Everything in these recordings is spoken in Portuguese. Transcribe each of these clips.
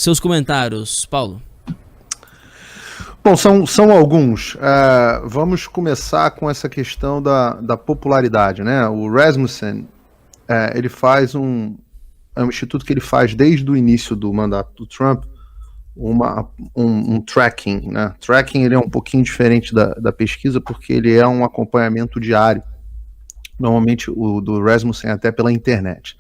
Seus comentários, Paulo. Bom, são alguns. Vamos começar com essa questão da popularidade, né? O Rasmussen, ele faz um instituto que ele faz desde o início do mandato do Trump, um tracking, né? Tracking, ele é um pouquinho diferente da pesquisa, porque ele é um acompanhamento diário. Normalmente o do Rasmussen é até pela internet.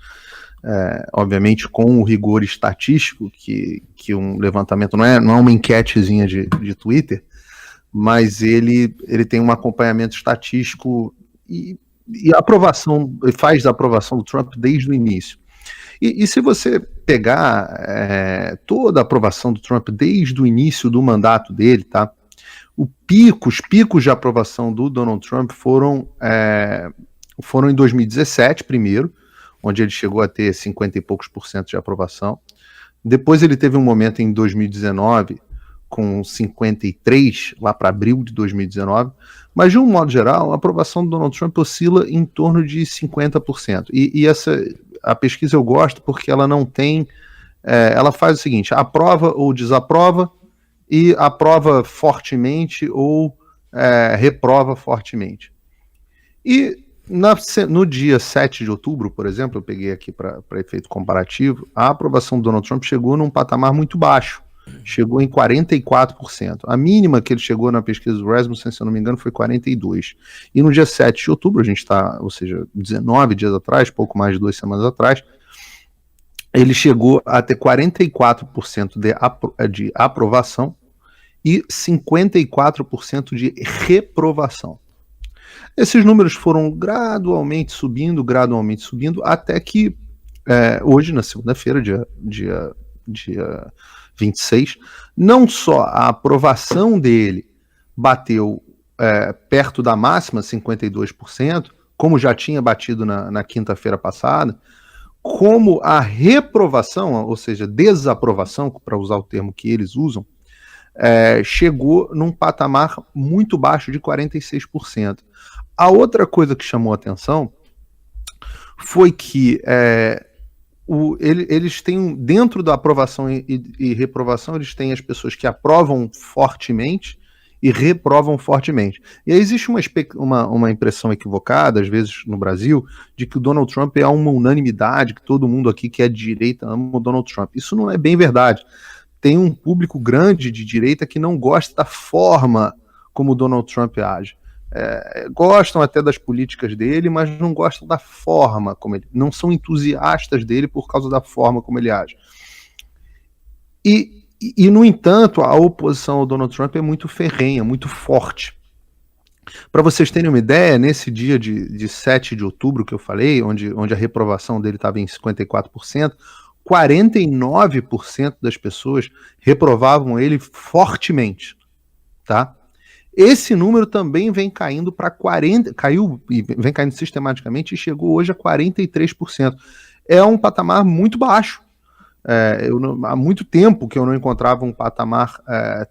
Obviamente com o rigor estatístico, que um levantamento não é uma enquetezinha de Twitter, mas ele tem um acompanhamento estatístico e aprovação, faz a aprovação do Trump desde o início. E se você pegar toda a aprovação do Trump desde o início do mandato dele, tá? Os picos de aprovação do Donald Trump foram em 2017 primeiro, onde ele chegou a ter 50 e poucos % de aprovação. Depois ele teve um momento em 2019 com 53, lá para abril de 2019, mas de um modo geral, a aprovação do Donald Trump oscila em torno de 50%. E a pesquisa eu gosto porque ela não tem... ela faz o seguinte, aprova ou desaprova, e aprova fortemente ou reprova fortemente. E no dia 7 de outubro, por exemplo, eu peguei aqui para efeito comparativo, a aprovação do Donald Trump chegou num patamar muito baixo, chegou em 44%. A mínima que ele chegou na pesquisa do Rasmussen, se eu não me engano, foi 42%. E no dia 7 de outubro, a gente está, ou seja, 19 dias atrás, pouco mais de 2 semanas atrás, ele chegou a ter 44% de aprovação e 54% de reprovação. Esses números foram gradualmente subindo, até que hoje, na segunda-feira, dia 26, não só a aprovação dele bateu perto da máxima, 52%, como já tinha batido na quinta-feira passada, como a reprovação, ou seja, desaprovação, para usar o termo que eles usam, chegou num patamar muito baixo de 46%. A outra coisa que chamou a atenção foi que eles têm, dentro da aprovação e reprovação, eles têm as pessoas que aprovam fortemente e reprovam fortemente. E aí existe uma impressão equivocada, às vezes no Brasil, de que o Donald Trump é uma unanimidade, que todo mundo aqui que é de direita ama o Donald Trump. Isso não é bem verdade. Tem um público grande de direita que não gosta da forma como o Donald Trump age. Gostam até das políticas dele, mas não gostam da forma como ele... Não são entusiastas dele por causa da forma como ele age. E no entanto, a oposição ao Donald Trump é muito ferrenha, muito forte. Para vocês terem uma ideia, nesse dia de 7 de outubro que eu falei, onde a reprovação dele estava em 54%, 49% das pessoas reprovavam ele fortemente, tá? Esse número também vem caindo para 40%, caiu e vem caindo sistematicamente e chegou hoje a 43%. É um patamar muito baixo. Há muito tempo que eu não encontrava um patamar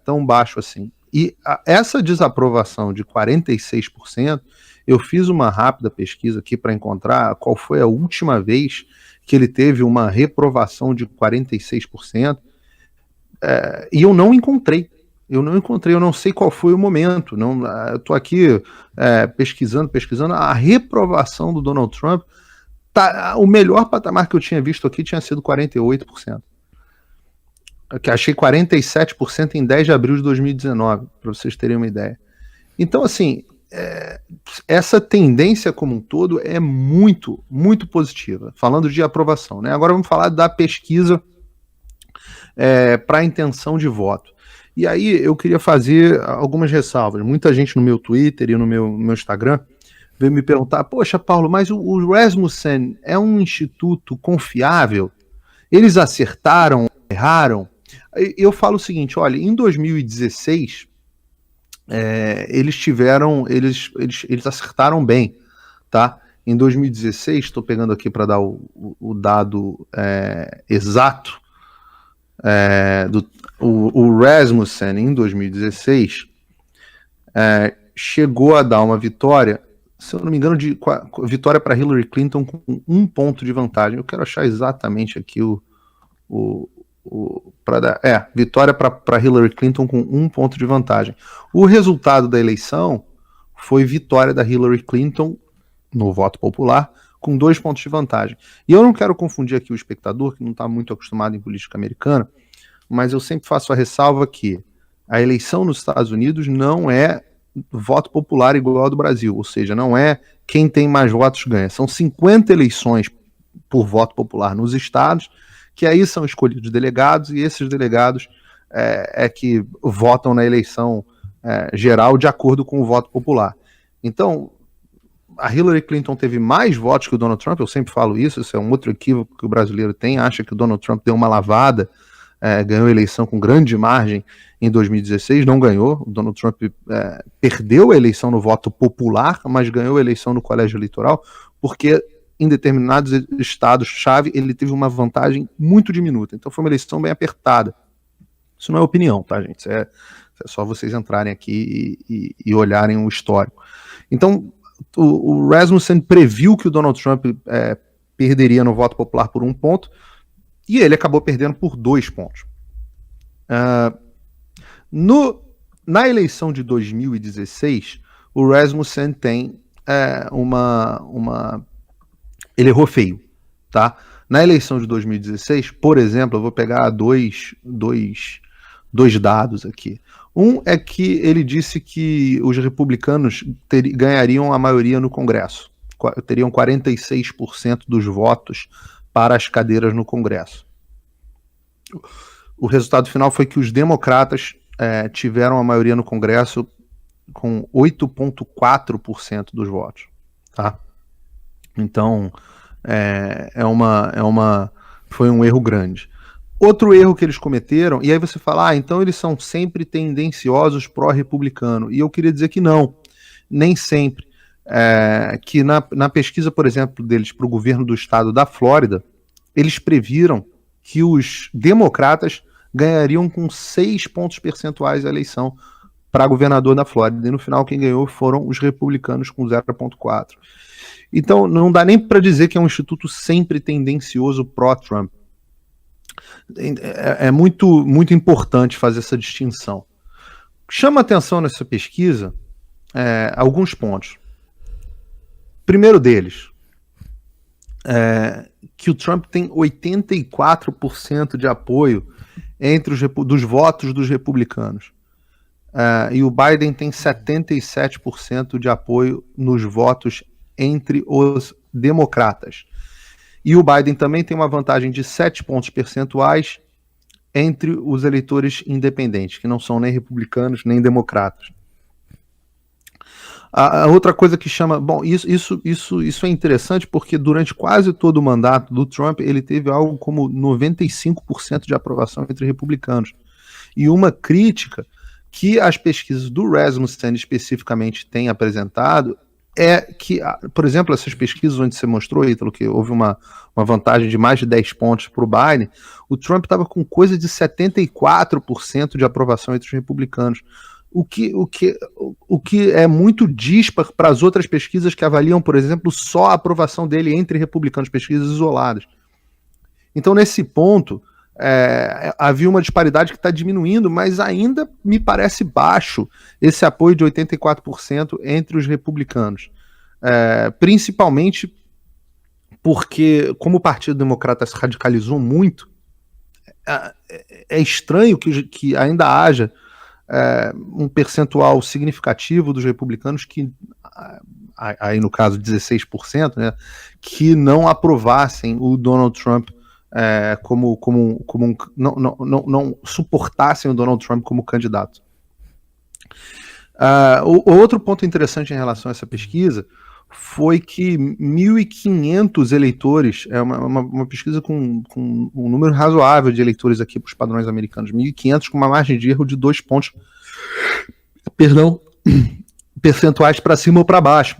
tão baixo assim. E essa desaprovação de 46%, eu fiz uma rápida pesquisa aqui para encontrar qual foi a última vez que ele teve uma reprovação de 46%, e eu não encontrei. Eu não sei qual foi o momento. Eu estou aqui pesquisando. A reprovação do Donald Trump, o melhor patamar que eu tinha visto aqui tinha sido 48%. Que achei 47% em 10 de abril de 2019, para vocês terem uma ideia. Então, assim, essa tendência como um todo é muito, muito positiva, falando de aprovação, né? Agora vamos falar da pesquisa para a intenção de voto. E aí eu queria fazer algumas ressalvas. Muita gente no meu Twitter e no meu Instagram veio me perguntar, poxa, Paulo, mas o Rasmussen é um instituto confiável? Eles acertaram, erraram? Eu falo o seguinte, olha, em 2016, eles acertaram bem, tá? Em 2016, estou pegando aqui para dar o dado exato, o Rasmussen em 2016 chegou a dar uma vitória, se eu não me engano, de vitória para Hillary Clinton com 1 ponto de vantagem. Eu quero achar exatamente aqui o vitória para Hillary Clinton com 1 ponto de vantagem. O resultado da eleição foi vitória da Hillary Clinton no voto popular com 2 pontos de vantagem. E eu não quero confundir aqui o espectador, que não está muito acostumado em política americana, mas eu sempre faço a ressalva que a eleição nos Estados Unidos não é voto popular igual ao do Brasil, ou seja, não é quem tem mais votos ganha. São 50 eleições por voto popular nos estados, que aí são escolhidos delegados, e esses delegados que votam na eleição geral de acordo com o voto popular. Então, a Hillary Clinton teve mais votos que o Donald Trump, eu sempre falo isso é um outro equívoco que o brasileiro tem, acha que o Donald Trump deu uma lavada, ganhou a eleição com grande margem em 2016, não ganhou, o Donald Trump perdeu a eleição no voto popular, mas ganhou a eleição no colégio eleitoral, porque em determinados estados-chave ele teve uma vantagem muito diminuta, então foi uma eleição bem apertada. Isso não é opinião, tá, gente? É só vocês entrarem aqui e olharem o histórico. Então, o Rasmussen previu que o Donald Trump perderia no voto popular por 1 ponto, e ele acabou perdendo por 2 pontos. Na eleição de 2016, o Rasmussen tem ele errou feio, tá? Na eleição de 2016, por exemplo, eu vou pegar dois dados aqui. Um é que ele disse que os republicanos ganhariam a maioria no Congresso, teriam 46% dos votos para as cadeiras no Congresso. O resultado final foi que os democratas tiveram a maioria no Congresso com 8,4% dos votos, tá? Então, foi um erro grande. Outro erro que eles cometeram, e aí você fala, então eles são sempre tendenciosos pró-republicano, e eu queria dizer que não, nem sempre. Que na pesquisa, por exemplo, deles para o governo do estado da Flórida, eles previram que os democratas ganhariam com 6 pontos percentuais a eleição para governador da Flórida, e no final quem ganhou foram os republicanos com 0,4. Então não dá nem para dizer que é um instituto sempre tendencioso pró-Trump. É muito, muito importante fazer essa distinção. Chama atenção nessa pesquisa alguns pontos. Primeiro deles, que o Trump tem 84% de apoio dos votos dos republicanos. E o Biden tem 77% de apoio nos votos entre os democratas. E o Biden também tem uma vantagem de 7 pontos percentuais entre os eleitores independentes, que não são nem republicanos nem democratas. A outra coisa que chama... Bom, isso é interessante porque durante quase todo o mandato do Trump, ele teve algo como 95% de aprovação entre republicanos. E uma crítica que as pesquisas do Rasmussen especificamente têm apresentado é que, por exemplo, essas pesquisas onde você mostrou, Ítalo, que houve uma vantagem de mais de 10 pontos para o Biden, o Trump estava com coisa de 74% de aprovação entre os republicanos, o que é muito dispar para as outras pesquisas que avaliam, por exemplo, só a aprovação dele entre republicanos, pesquisas isoladas. Então, nesse ponto, havia uma disparidade que está diminuindo, mas ainda me parece baixo esse apoio de 84% entre os republicanos. Principalmente porque, como o Partido Democrata se radicalizou muito, é estranho que ainda haja um percentual significativo dos republicanos que, aí no caso 16%, né, que não aprovassem o Donald Trump não suportassem o Donald Trump como candidato. O outro ponto interessante em relação a essa pesquisa foi que 1.500 eleitores, uma pesquisa com um número razoável de eleitores aqui para os padrões americanos, 1.500 com uma margem de erro de 2 pontos, percentuais para cima ou para baixo.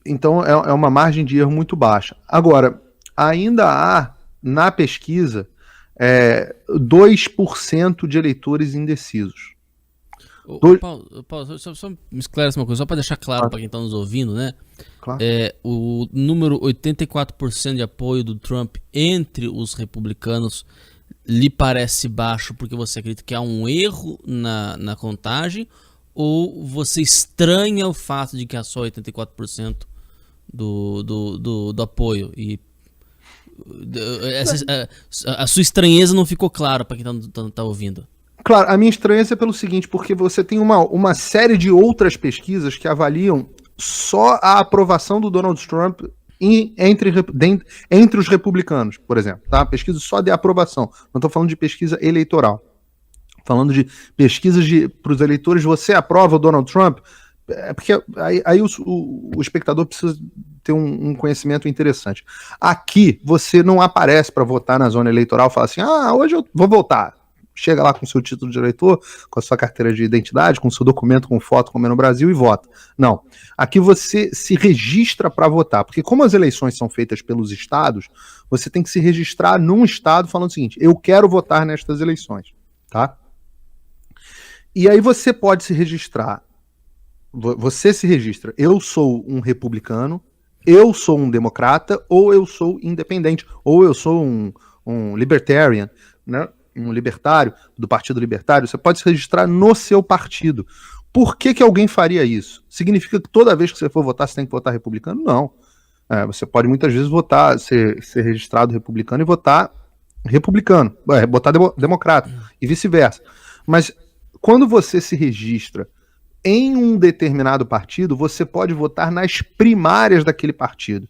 Então é uma margem de erro muito baixa. Agora, ainda há na pesquisa 2% de eleitores indecisos. Paulo, só me esclarece uma coisa, só para deixar claro para quem está nos ouvindo, né? Claro. O número 84% de apoio do Trump entre os republicanos lhe parece baixo porque você acredita que há um erro na contagem, ou você estranha o fato de que há só 84% do apoio? E a sua estranheza não ficou clara para quem tá ouvindo. Claro, a minha estranheza é pelo seguinte, porque você tem uma série de outras pesquisas que avaliam só a aprovação do Donald Trump entre os republicanos, por exemplo, tá? Pesquisa só de aprovação, não estou falando de pesquisa eleitoral. Falando de pesquisas para os eleitores, você aprova o Donald Trump? Porque aí o espectador precisa ter um conhecimento interessante. Aqui, você não aparece para votar na zona eleitoral e fala assim, hoje eu vou votar. Chega lá com o seu título de eleitor, com a sua carteira de identidade, com o seu documento com foto, como é no Brasil, e vota. Não. Aqui você se registra para votar, porque como as eleições são feitas pelos estados, você tem que se registrar num estado falando o seguinte, eu quero votar nestas eleições, tá? E aí você pode se registrar, você se registra, eu sou um republicano, eu sou um democrata, ou eu sou independente, ou eu sou um libertarian, né? Um libertário, do Partido Libertário. Você pode se registrar no seu partido. Por que alguém faria isso? Significa que toda vez que você for votar, você tem que votar republicano? Não. Você pode muitas vezes votar, ser registrado republicano e votar republicano, votar democrata, e vice-versa. Mas quando você se registra em um determinado partido, você pode votar nas primárias daquele partido.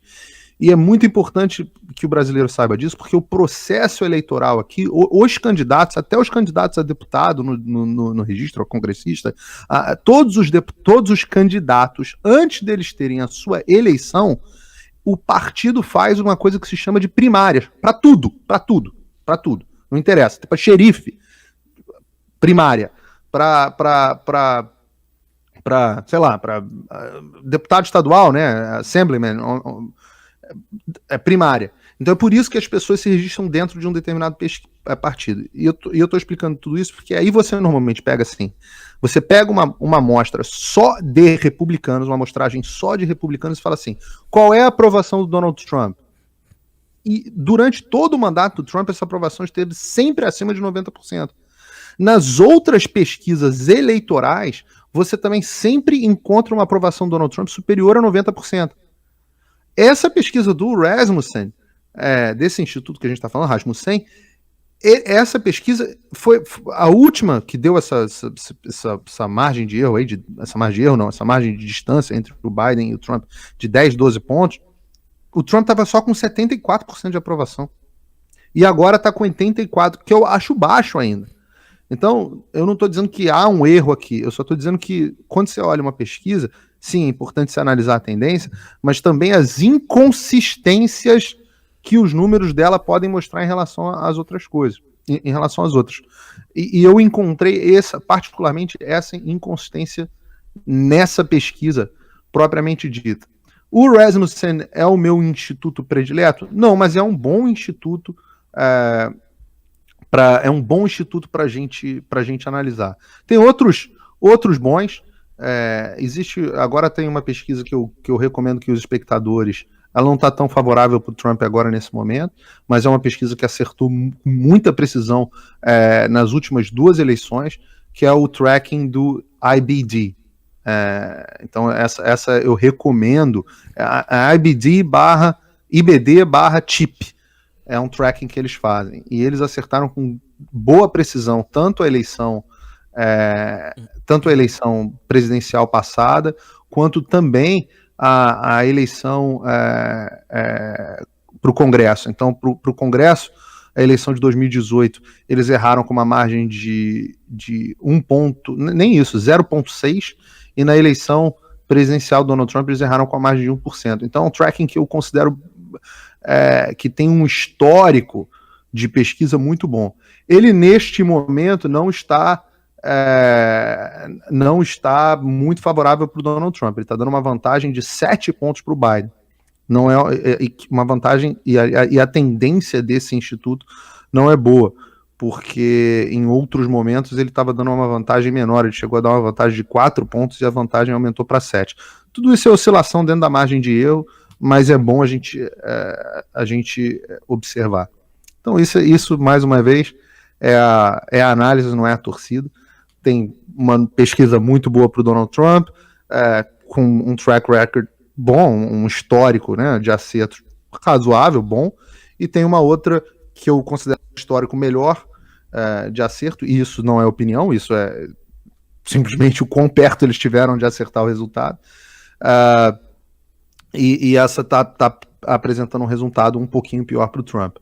E é muito importante que o brasileiro saiba disso, porque o processo eleitoral aqui, os candidatos, até os candidatos a deputado no registro, a congressista, todos os candidatos, antes deles terem a sua eleição, o partido faz uma coisa que se chama de primárias, para tudo. Não interessa, para xerife, primária, para sei lá, para deputado estadual, né, assemblyman, primária. Então é por isso que as pessoas se registram dentro de um determinado partido. E eu estou explicando tudo isso porque aí você normalmente pega assim, você pega uma amostra só de republicanos, uma amostragem só de republicanos e fala assim, qual é a aprovação do Donald Trump? E durante todo o mandato do Trump, essa aprovação esteve sempre acima de 90%. Nas outras pesquisas eleitorais, você também sempre encontra uma aprovação do Donald Trump superior a 90%. Essa pesquisa do Rasmussen, desse instituto que a gente está falando, Rasmussen, essa pesquisa foi a última que deu essa margem de erro, essa margem de distância entre o Biden e o Trump de 10, 12 pontos. O Trump estava só com 74% de aprovação. E agora está com 84%, que eu acho baixo ainda. Então, eu não estou dizendo que há um erro aqui, eu só estou dizendo que quando você olha uma pesquisa, sim, é importante se analisar a tendência, mas também as inconsistências que os números dela podem mostrar em relação às outras coisas, em relação às outras. E eu encontrei particularmente essa inconsistência nessa pesquisa propriamente dita. O Rasmussen é o meu instituto predileto? Não, mas é um bom instituto, é um bom instituto para gente analisar. Tem outros bons. Agora tem uma pesquisa que eu recomendo que os espectadores, ela não está tão favorável para o Trump agora nesse momento, mas é uma pesquisa que acertou com muita precisão nas últimas 2 eleições, que é o tracking do IBD. Então essa eu recomendo, a IBD/TIP. É um tracking que eles fazem. E eles acertaram com boa precisão tanto a eleição presidencial passada, quanto também a eleição para o Congresso. Então, para o Congresso, a eleição de 2018, eles erraram com uma margem de 1 ponto, nem isso, 0,6, e na eleição presidencial do Donald Trump, eles erraram com a margem de 1%. Então, é um tracking que eu considero que tem um histórico de pesquisa muito bom. Ele, neste momento, não está muito favorável para o Donald Trump. Ele está dando uma vantagem de 7 pontos para o Biden. Não é uma vantagem, e a tendência desse instituto não é boa. porque em outros momentos ele estava dando uma vantagem menor, ele chegou a dar uma vantagem de 4 pontos e a vantagem aumentou para 7. Tudo isso é oscilação dentro da margem de erro, mas é bom a gente observar. Então isso mais uma vez, é a análise, não é a torcida. Tem uma pesquisa muito boa para o Donald Trump, com um track record bom, um histórico, né, de acertos razoável, bom, e tem uma outra que eu considero um histórico melhor de acerto, e isso não é opinião, isso é simplesmente o quão perto eles tiveram de acertar o resultado, e essa tá apresentando um resultado um pouquinho pior para o Trump.